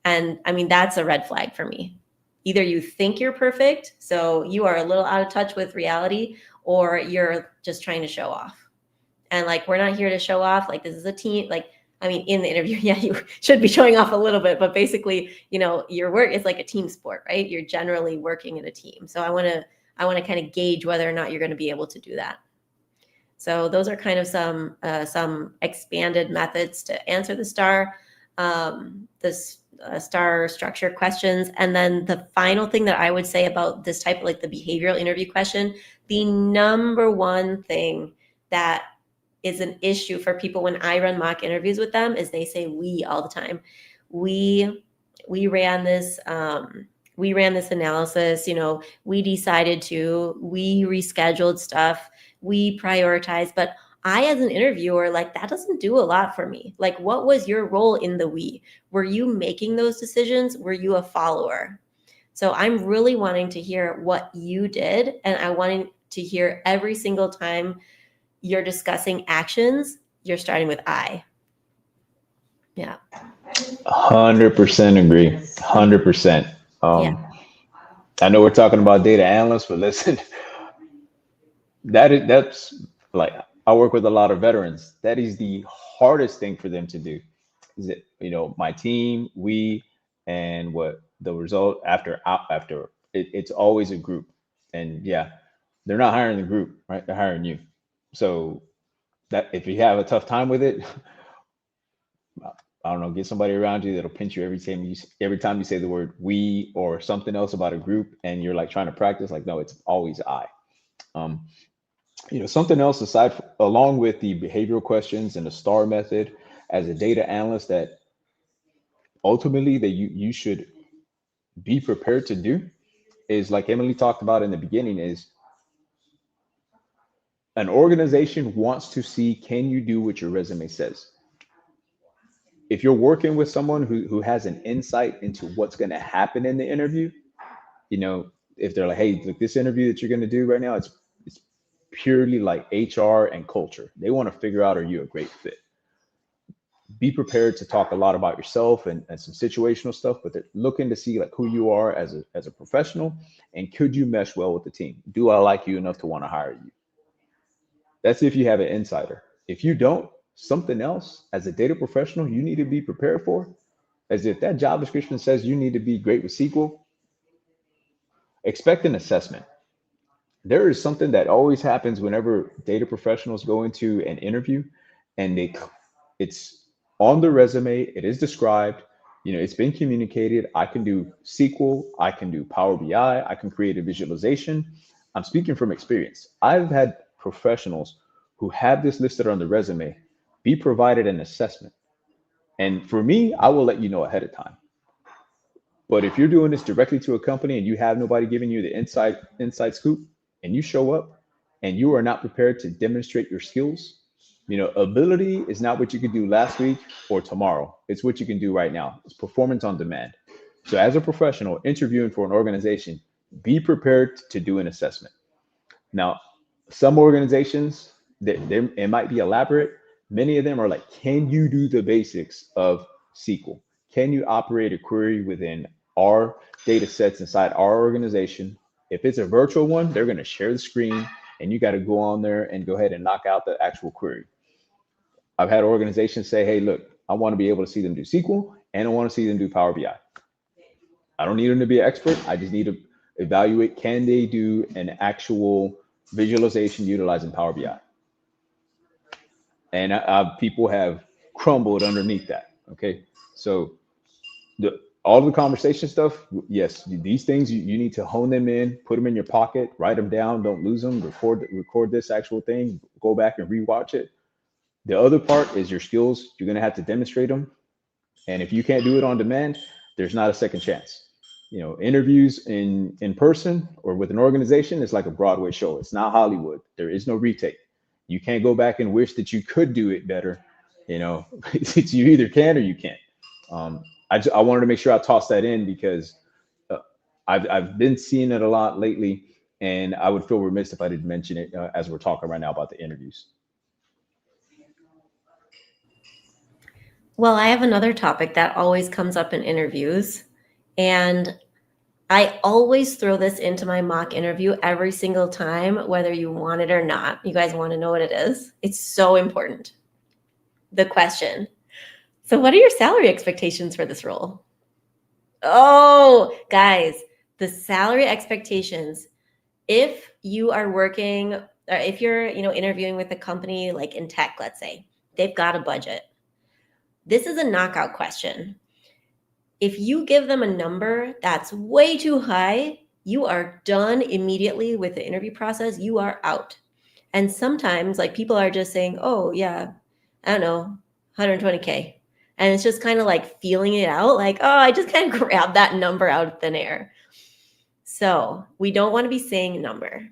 And I mean, that's a red flag for me. Either you think you're perfect, so you are a little out of touch with reality, or you're just trying to show off. And like, we're not here to show off. Like, this is a team. Like, I mean, in the interview, yeah, you should be showing off a little bit, but basically, your work is like a team sport, right? You're generally working in a team. So I want to kind of gauge whether or not you're going to be able to do that. So those are kind of some expanded methods to answer the STAR, STAR structure questions. And then the final thing that I would say about this type of like the behavioral interview question, the number one thing that is an issue for people when I run mock interviews with them is they say we all the time. We ran this analysis, we decided we rescheduled stuff, we prioritized, but I, as an interviewer, like, that doesn't do a lot for me. Like, what was your role in the we? Were you making those decisions? Were you a follower? So I'm really wanting to hear what you did. And I wanted to hear every single time you're discussing actions, you're starting with I. Yeah. 100% agree. 100%. Yeah. I know we're talking about data analysts, but listen, that's like, I work with a lot of veterans. That is the hardest thing for them to do. Is it, my team, we, and what the result after it's always a group. And yeah, they're not hiring the group, right? They're hiring you. So that if you have a tough time with it, I don't know, get somebody around you that'll pinch you every time you say the word we or something else about a group, and you're like trying to practice. Like, no, it's always I. Something else along with the behavioral questions and the STAR method as a data analyst that ultimately that you should be prepared to do is, like Emily talked about in the beginning, is an organization wants to see, can you do what your resume says? If you're working with someone who has an insight into what's going to happen in the interview, if they're like, hey, look, this interview that you're going to do right now, it's purely like HR and culture. They want to figure out, are you a great fit? Be prepared to talk a lot about yourself and some situational stuff, but they're looking to see like who you are as a professional, and could you mesh well with the team? Do I like you enough to want to hire you? That's if you have an insider. If you don't, something else as a data professional you need to be prepared for, as if that job description says you need to be great with SQL, expect an assessment. There is something that always happens whenever data professionals go into an interview, and it's on the resume, it is described, it's been communicated. I can do SQL, I can do Power BI, I can create a visualization. I'm speaking from experience. I've had professionals who have this listed on the resume be provided an assessment. And for me, I will let you know ahead of time. But if you're doing this directly to a company and you have nobody giving you the inside scoop, and you show up and you are not prepared to demonstrate your skills, ability is not what you could do last week or tomorrow. It's what you can do right now. It's performance on demand. So as a professional interviewing for an organization, be prepared to do an assessment. Now, some organizations it might be elaborate. Many of them are like, can you do the basics of SQL? Can you operate a query within our data sets inside our organization? If it's a virtual one, they're going to share the screen and you got to go on there and go ahead and knock out the actual query. I've had organizations say, hey, look, I want to be able to see them do SQL and I want to see them do Power BI. I don't need them to be an expert. I just need to evaluate, can they do an actual visualization utilizing Power BI? And people have crumbled underneath that. Okay. So all the conversation stuff, yes, these things, you need to hone them in, put them in your pocket, write them down, don't lose them, record this actual thing, go back and rewatch it. The other part is your skills. You're going to have to demonstrate them. And if you can't do it on demand, there's not a second chance. Interviews in person or with an organization is like a Broadway show. It's not Hollywood. There is no retake. You can't go back and wish that you could do it better. It's you either can or you can't. I wanted to make sure I tossed that in because I've been seeing it a lot lately, and I would feel remiss if I didn't mention it as we're talking right now about the interviews. Well, I have another topic that always comes up in interviews, and I always throw this into my mock interview every single time, whether you want it or not. You guys want to know what it is? It's so important. The question. So what are your salary expectations for this role? Oh, guys, the salary expectations. If you are working, or if you're, interviewing with a company like in tech, let's say, they've got a budget. This is a knockout question. If you give them a number that's way too high, you are done immediately with the interview process. You are out. And sometimes people are just saying, oh yeah, I don't know, 120K. And it's just kind of like feeling it out. Like, oh, I just kind of grabbed that number out of thin air. So we don't want to be saying a number.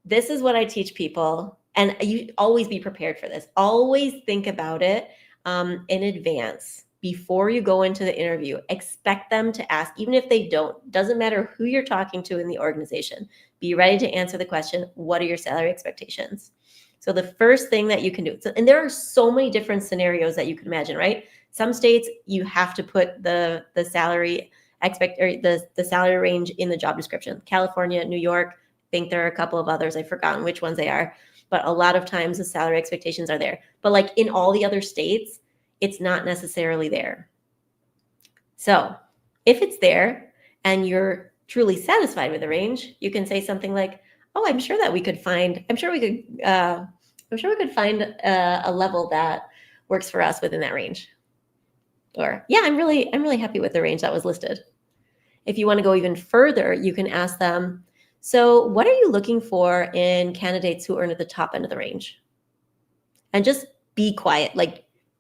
This is what I teach people. And you always be prepared for this. Always think about it in advance. Before you go into the interview, expect them to ask, even if they don't, doesn't matter who you're talking to in the organization, be ready to answer the question, what are your salary expectations? So the first thing that you can do, and there are so many different scenarios that you can imagine, right? Some states, you have to put the salary the salary range in the job description. California, New York, I think there are a couple of others, I've forgotten which ones they are, but a lot of times the salary expectations are there. But in all the other states, it's not necessarily there. So if it's there and you're truly satisfied with the range, you can say something like, oh, I'm sure we could find a level that works for us within that range. Or, yeah, I'm really happy with the range that was listed. If you want to go even further, you can ask them, so what are you looking for in candidates who earn at the top end of the range? And just be quiet,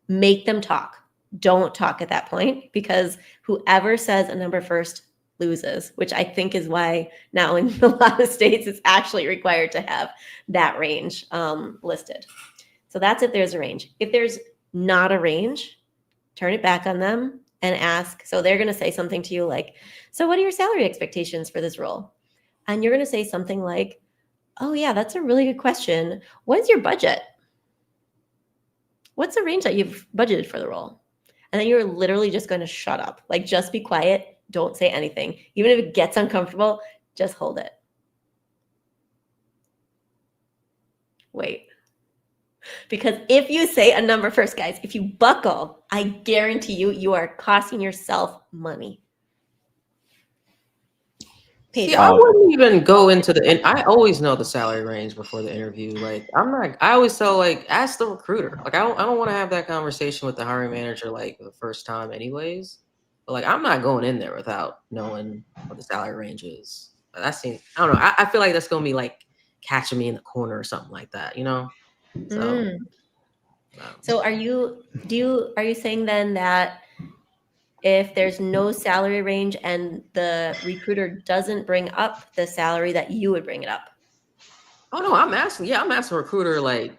make them talk. Don't talk at that point, because whoever says a number first loses, which I think is why now in a lot of states it's actually required to have that range listed. So that's if there's a range. If there's not a range, turn it back on them and ask. So they're going to say something to you like, so what are your salary expectations for this role? And you're going to say something like, oh yeah, that's a really good question. What's your budget? What's the range that you've budgeted for the role? And then you're literally just going to shut up. Just be quiet. Don't say anything. Even if it gets uncomfortable, just hold it. Wait. Because if you say a number first, guys, if you buckle, I guarantee you are costing yourself money. Pedro. See, I wouldn't even go into I always know the salary range before the interview. I always tell, ask the recruiter. I don't want to have that conversation with the hiring manager, the first time anyways. But I'm not going in there without knowing what the salary range is. I don't know. I feel like that's going to be catching me in the corner or something like that, So, Mm. um, So are you saying then that if there's no salary range and the recruiter doesn't bring up the salary, that you would bring it up? oh no, I'm asking. Yeah, I'm asking a recruiter like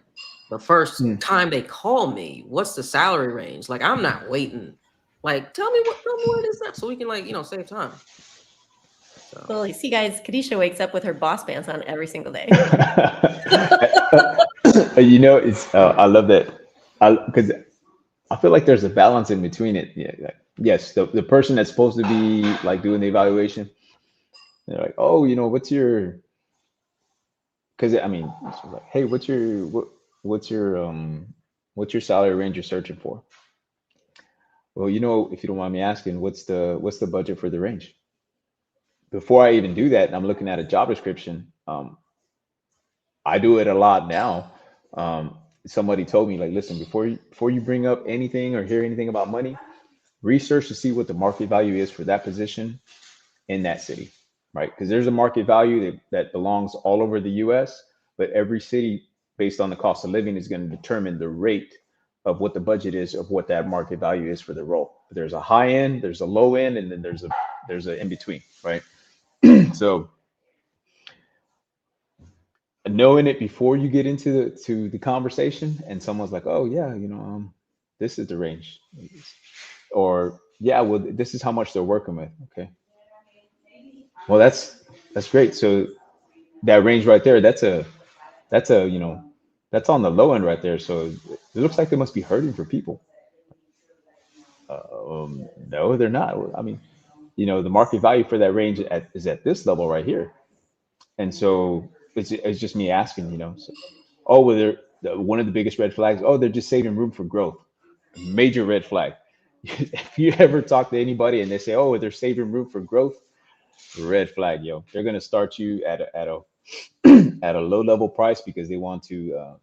the first Hmm. time they call me, what's the salary range? Like, I'm not waiting. Like, tell me what it is that, so we can like save time. So, Well, you see, guys, Kadisha wakes up with her boss pants on every single day. It's I love that. Because I feel like there's a balance in between it. Yeah, like, yes, the person that's supposed to be like doing the evaluation, they're like, oh, what's your? Because I mean, it's like, hey, what's your what's your salary range you're searching for? Well, if you don't mind me asking, what's the budget for the range? Before I even do that, and I'm looking at a job description. I do it a lot now. Um, Somebody told me like, listen, before you bring up anything or hear anything about money, research to see what the market value is for that position in that city, right? Because there's a market value that belongs all over the US, but every city, based on the cost of living, is going to determine the rate of what the budget is of what that market value is for the role. There's a high end, there's a low end, and then there's a in between, right? So knowing it before you get into the conversation, and someone's like, oh yeah, this is the range, or yeah, well, this is how much they're working with. Okay, well, that's great. So that range right there, that's a that's on the low end right there. So it looks like they must be hurting for people. No, they're not. I mean, the market value for that range is at this level right here. And so it's just me asking, so, oh, well, one of the biggest red flags, oh, they're just saving room for growth. Major red flag. If you ever talk to anybody and they say, oh, they're saving room for growth, red flag, yo. They're gonna start you at a at a low level price because they want to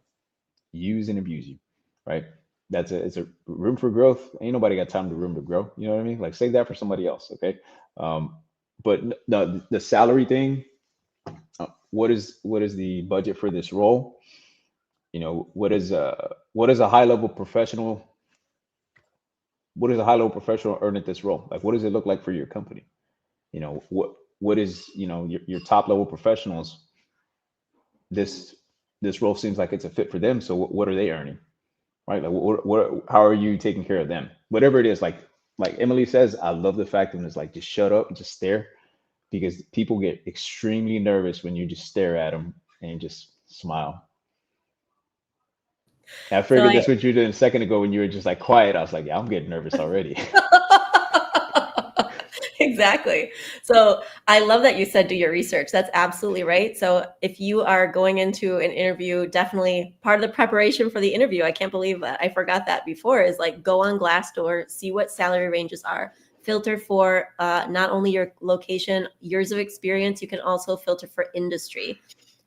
use and abuse you, right? It's a room for growth. Ain't nobody got time to room to grow. You know what I mean? Like save that for somebody else, okay? Um, but the salary thing, what is the budget for this role? What is a high level professional? What does a high level professional earn at this role? Like, what does it look like for your company? What is your top level professionals? This this role seems like it's a fit for them. So what are they earning? Right? Like, how are you taking care of them? Whatever it is, like Emily says, I love the fact that it's like just shut up and just stare, because people get extremely nervous when you just stare at them and just smile. And I So figured that's what you did a second ago when you were just like quiet. I was like, yeah, I'm getting nervous already. Exactly. So I love that you said do your research. That's absolutely right. So if you are going into an interview, definitely part of the preparation for the interview, I can't believe that I forgot that before, is like go on Glassdoor, see what salary ranges are, filter for not only your location, years of experience, you can also filter for industry.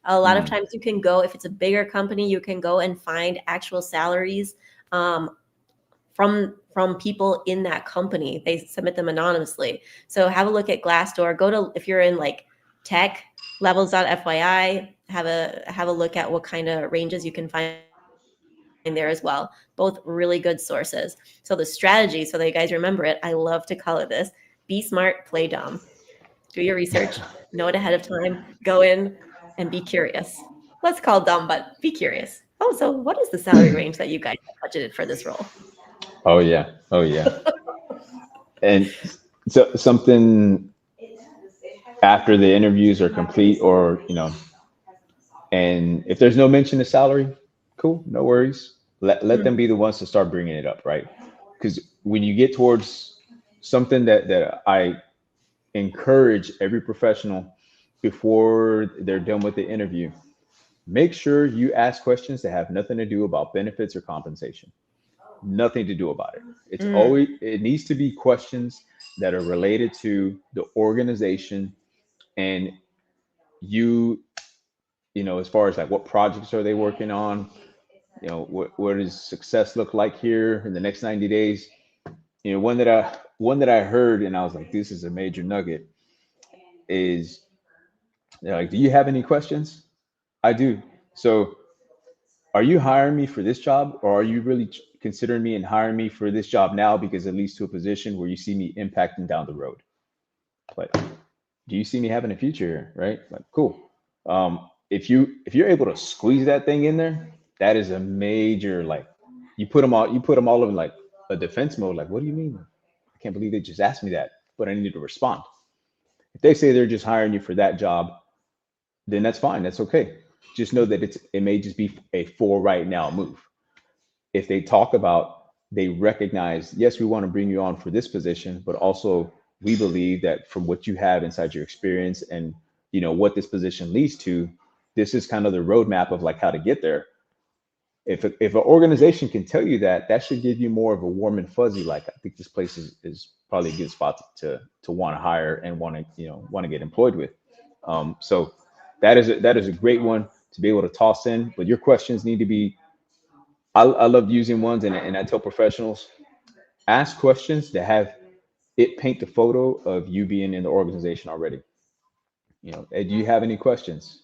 A lot of Mm, times you can go, if it's a bigger company, you can go and find actual salaries from people in that company. They submit them anonymously. So have a look at Glassdoor. Go to, if you're in like tech, levels.fyi, have a look at what kind of ranges you can find there as well. Both really good sources. So the strategy, so that you guys remember it, I love to call it this: be smart, play dumb. Do your research, know it ahead of time, go in and be curious. Let's call dumb, but be curious. Oh, so what is the salary range that you guys have budgeted for this role? oh yeah, oh yeah. And so something after the interviews are complete, or and if there's no mention of salary, cool, no worries. Let them be the ones to start bringing it up, right? Because when you get towards something that I encourage every professional before they're done with the interview, make sure you ask questions that have nothing to do about benefits or compensation. Nothing to do about it. Mm. It needs to be questions that are related to the organization, and you as far as like what projects are they working on, what does success look like here in the next 90 days. One that I heard and I was like, this is a major nugget, is they're like, do you have any questions? I do. So are you hiring me for this job, or are you really considering me and hiring me for this job now because it leads to a position where you see me impacting down the road? Like, do you see me having a future here? Right? Like, cool. If you're able to squeeze that thing in there, that is a major, like, you put them all in like a defense mode. Like, what do you mean? I can't believe they just asked me that, but I need to respond. If they say they're just hiring you for that job, then that's fine. That's okay. Just know that it may just be a for right now move. If they talk about, they recognize, yes, we want to bring you on for this position, but also we believe that from what you have inside your experience and what this position leads to, this is kind of the roadmap of like how to get there. If an organization can tell you that, that should give you more of a warm and fuzzy, like, I think this place is probably a good spot to want to hire and want to get employed with. So that is a great one to be able to toss in. But your questions need to be, I love using ones, and I tell professionals, ask questions that have it paint the photo of you being in the organization already. Hey, do you have any questions?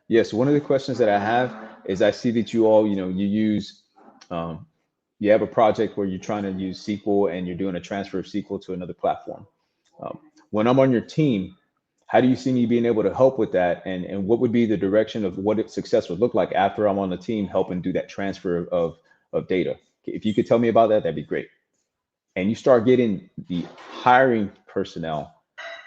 Yes, one of the questions that I have is, I see that you all, you use, um, you have a project where you're trying to use SQL and you're doing a transfer of SQL to another platform. Um, when I'm on your team, how do you see me being able to help with that? And what would be the direction of what success would look like after I'm on the team helping do that transfer of data? If you could tell me about that, that'd be great. And you start getting the hiring personnel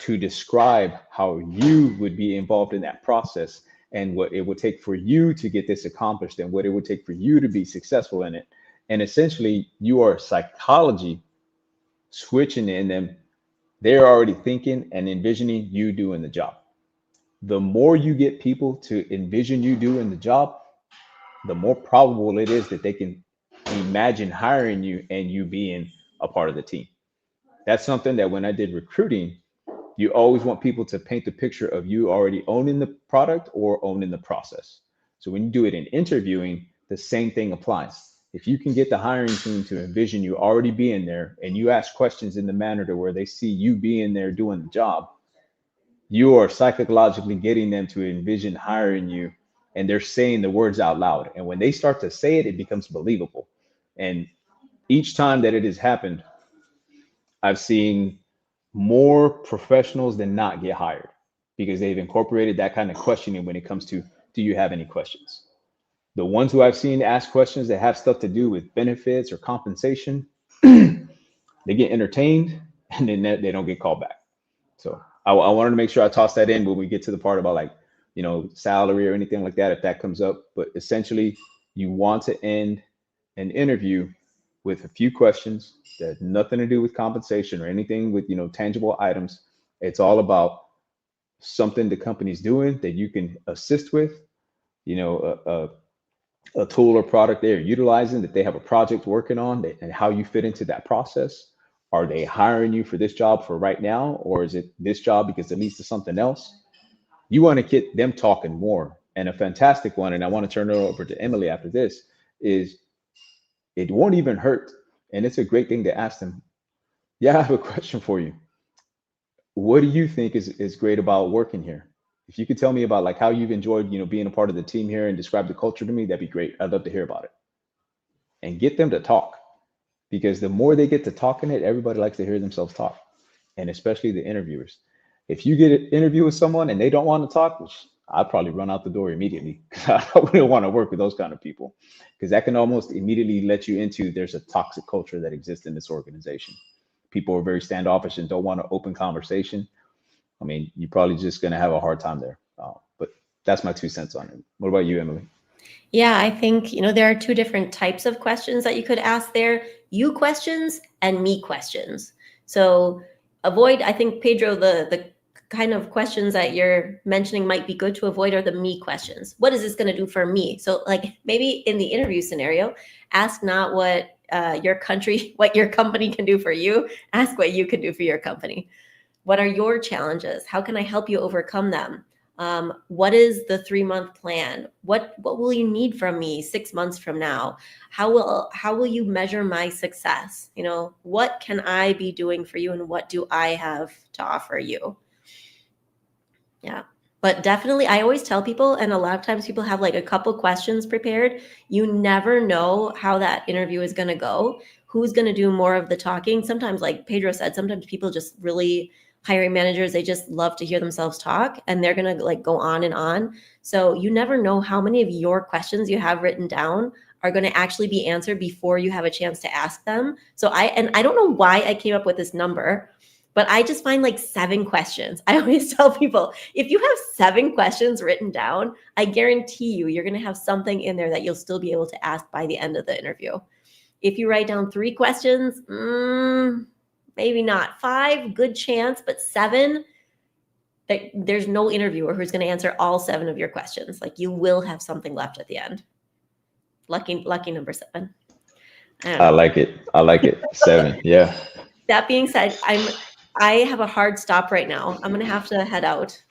to describe how you would be involved in that process and what it would take for you to get this accomplished and what it would take for you to be successful in it. And essentially, you are psychology switching in them. They're already thinking and envisioning you doing the job. The more you get people to envision you doing the job, the more probable it is that they can imagine hiring you and you being a part of the team. That's something that when I did recruiting, you always want people to paint the picture of you already owning the product or owning the process. So when you do it in interviewing, the same thing applies. If you can get the hiring team to envision you already being there and you ask questions in the manner to where they see you being there doing the job, you are psychologically getting them to envision hiring you, and they're saying the words out loud. And when they start to say it, it becomes believable. And each time that it has happened, I've seen more professionals than not get hired because they've incorporated that kind of questioning when it comes to, do you have any questions? The ones who I've seen ask questions that have stuff to do with benefits or compensation, they get entertained and then they don't get called back. So I wanted to make sure I toss that in when we get to the part about, like, salary or anything like that, if that comes up. But essentially, you want to end an interview with a few questions that have nothing to do with compensation or anything with, tangible items. It's all about something the company's doing that you can assist with, a tool or product they're utilizing that they have a project working on, and how you fit into that process. Are they hiring you for this job for right now, or is it this job because it leads to something else? You want to get them talking more. And a fantastic one, and I want to turn it over to Emily after this, is, it won't even hurt. And it's a great thing to ask them. Yeah, I have a question for you. What do you think is great about working here? If you could tell me about, like, how you've enjoyed, being a part of the team here and describe the culture to me, that'd be great. I'd love to hear about it. And get them to talk, because the more they get to talking it, everybody likes to hear themselves talk, and especially the interviewers. If you get an interview with someone and they don't want to talk, which I'd probably run out the door immediately, because I wouldn't want to work with those kind of people, because that can almost immediately let you into, there's a toxic culture that exists in this organization. People are very standoffish and don't want to open conversation. I mean, you're probably just going to have a hard time there. But that's my 2 cents on it. What about you, Emily? Yeah, I think, there are two different types of questions that you could ask there. You questions and me questions. So avoid, I think, Pedro, the kind of questions that you're mentioning might be good to avoid are the me questions. What is this going to do for me? So, like, maybe in the interview scenario, ask not what what your company can do for you. Ask what you can do for your company. What are your challenges? How can I help you overcome them? What is the 3-month plan? What will you need from me 6 months from now? How will you measure my success? What can I be doing for you, and what do I have to offer you? Yeah. But definitely, I always tell people, and a lot of times people have like a couple questions prepared. You never know how that interview is going to go, who's going to do more of the talking. Sometimes, like Pedro said, sometimes people just really, hiring managers, they just love to hear themselves talk and they're going to like go on and on. So you never know how many of your questions you have written down are going to actually be answered before you have a chance to ask them. So I don't know why I came up with this number, but I just find like 7 questions. I always tell people, if you have 7 questions written down, I guarantee you're going to have something in there that you'll still be able to ask by the end of the interview. If you write down 3 questions, maybe not. 5, good chance, but 7, there's no interviewer who's going to answer all 7 of your questions. Like, you will have something left at the end. Lucky number 7. I like it. I like it. 7. Yeah. That being said, I have a hard stop right now. I'm going to have to head out.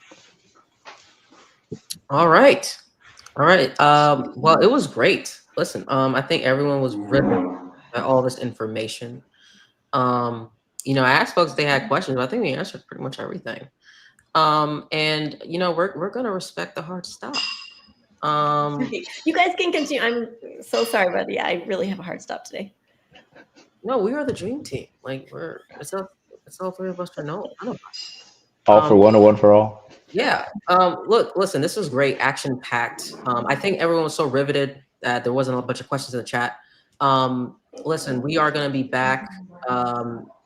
All right. Well, it was great. Listen, I think everyone was riveted by all this information. I asked folks if they had questions, but I think we answered pretty much everything. And we're gonna respect the hard stop. You guys can continue. I'm so sorry, but yeah, I really have a hard stop today. No, we are the dream team. Like it's all 3 of us for no. All for one or one for all. Yeah. Listen, this was great, action packed. I think everyone was so riveted that there wasn't a bunch of questions in the chat. Listen, we are going to be back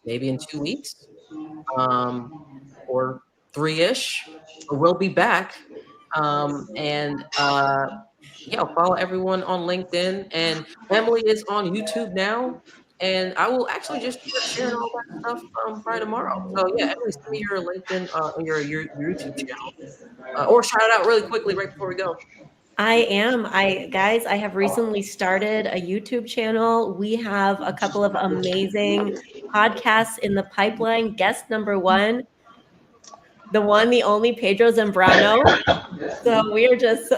maybe in 2 weeks or 3-ish. But we'll be back. Follow everyone on LinkedIn. And Emily is on YouTube now. And I will actually just start sharing all that stuff by tomorrow. So yeah, Emily, send me your LinkedIn, your YouTube channel. Or shout it out really quickly right before we go. I have recently started a YouTube channel. We have a couple of amazing podcasts in the pipeline. Guest number 1, the one, the only Pedro Zambrano. So we are just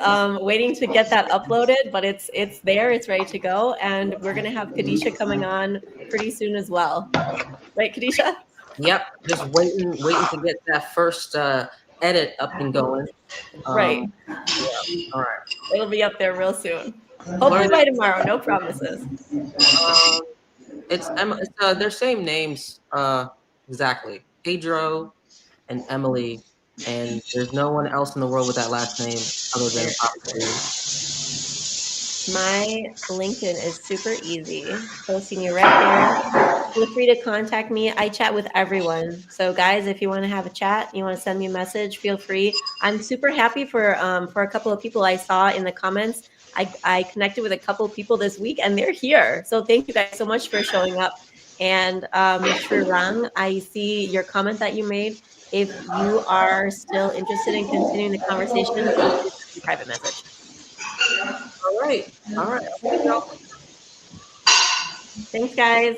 waiting to get that uploaded, but it's there, it's ready to go. And we're going to have Kadisha coming on pretty soon as well. Right, Kadisha? Yep, just waiting to get that first edit up and going. Right. Yeah. All right. It'll be up there real soon. Hopefully by tomorrow. No promises. It's their same names exactly. Pedro and Emily, and there's no one else in the world with that last name other than my LinkedIn is super easy. Posting you right there. Feel free to contact me. I chat with everyone. So guys, if you want to have a chat, you want to send me a message, feel free. I'm super happy for a couple of people I saw in the comments. I connected with a couple of people this week and they're here. So thank you guys so much for showing up. And Shrirang, I see your comment that you made. If you are still interested in continuing the conversation, feel free to send me a private message. All right. Thanks, guys.